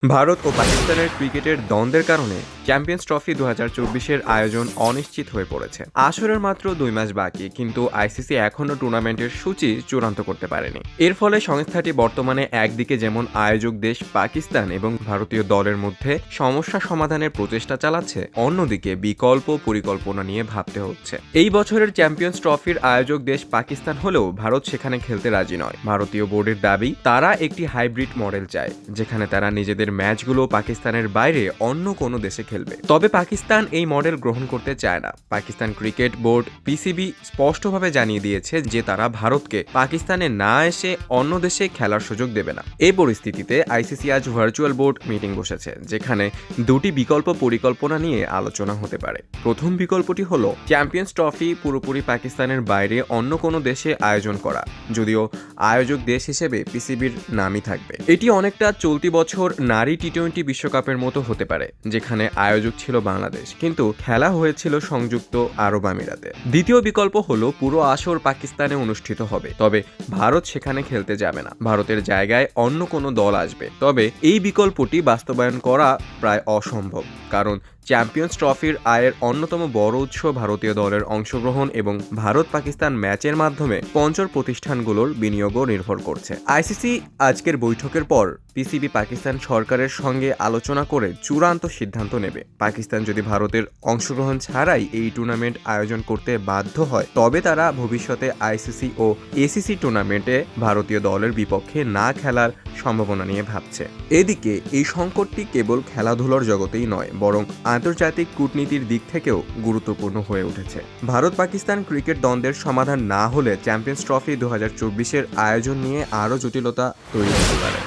ভারত ও পাকিস্তানের ক্রিকেটের দ্বন্দ্বের কারণে চ্যাম্পিয়ন্স ট্রফি 2024-এর আয়োজন অনিশ্চিত হয়ে পড়েছে। আসরের মাত্র 2 মাস বাকি, কিন্তু আইসিসি এখনও টুর্নামেন্টের সূচি চূড়ান্ত করতে পারেনি। এর ফলে সংস্থাটি বর্তমানে একদিকে যেমন আয়োজক দেশ পাকিস্তান এবং ভারতীয় দলের মধ্যে সমস্যা সমাধানের প্রচেষ্টা চালাচ্ছে, অন্যদিকে বিকল্প পরিকল্পনা নিয়ে ভাবতে হচ্ছে। এই বছরের চ্যাম্পিয়ন্স ট্রফির আয়োজক দেশ পাকিস্তান হলেও ভারত সেখানে খেলতে রাজি নয়। ভারতীয় বোর্ডের দাবি, তারা একটি হাইব্রিড মডেল চায়, যেখানে তারা নিজেদের ম্যাচগুলো পাকিস্তানের বাইরে অন্য কোনো দেশে খেলবে। তবে পাকিস্তান এই মডেল গ্রহণ করতে চায় না। পাকিস্তান ক্রিকেট বোর্ড পিসিবি স্পষ্টভাবে জানিয়ে দিয়েছে যে তারা ভারতকে পাকিস্তানে না এসে অন্য দেশে খেলার সুযোগ দেবে না। এই পরিস্থিতিতে আইসিসি আজ ভার্চুয়াল বোর্ড মিটিং বসেছে, যেখানে দুটি বিকল্প পরিকল্পনা নিয়ে আলোচনা হতে পারে। প্রথম বিকল্পটি হলো চ্যাম্পিয়ন্স ট্রফি পুরোপুরি পাকিস্তানের বাইরে অন্য কোনো দেশে আয়োজন করা, যদিও আয়োজক দেশ হিসেবে পিসিবির নামই থাকবে। এটি অনেকটা চলতি বছর নারী টি-20 বিশ্বকাপের মতো হতে পারে, যেখানে আয়োজক ছিল বাংলাদেশ, কিন্তু খেলা হয়েছিল সংযুক্ত আরব আমিরাতে। দ্বিতীয় বিকল্প হলো পুরো আসর পাকিস্তানে অনুষ্ঠিত হবে, তবে ভারত সেখানে খেলতে যাবে না। ভারতের জায়গায় অন্য কোনো দল আসবে। তবে এই বিকল্পটি বাস্তবায়ন করা প্রায় অসম্ভব, কারণ চ্যাম্পিয়ন্স ট্রফির আয়ের অন্যতম বড় উৎস ভারতীয় দলের অংশগ্রহণ এবং ভারত পাকিস্তান ম্যাচের মাধ্যমে স্পন্সর প্রতিষ্ঠানগুলোর বিনিয়োগও নির্ভর করছে। আইসিসি আজকের বৈঠকের পর পিসিবি পাকিস্তান সরকারের সঙ্গে আলোচনা করে চূড়ান্ত সিদ্ধান্ত নেবে। পাকিস্তান যদি ভারতের অংশগ্রহণ ছাড়াই এই টুর্নামেন্ট আয়োজন করতে বাধ্য হয়, তবে তারা ভবিষ্যতে আইসিসি ও এসিসি টুর্নামেন্টে ভারতীয় দলের বিপক্ষে না খেলার সম্ভাবনা নিয়ে ভাবছে। এদিকে এই সংকটটি কেবল খেলাধুলার জগতেই নয়, বরং আন্তর্জাতিক কূটনীতির দিক থেকেও গুরুত্বপূর্ণ হয়ে উঠেছে। ভারত পাকিস্তান ক্রিকেট দ্বন্দ্বের সমাধান না হলে চ্যাম্পিয়ন্স ট্রফি 2024-এর আয়োজন নিয়ে আরও জটিলতা তৈরি হতে পারে।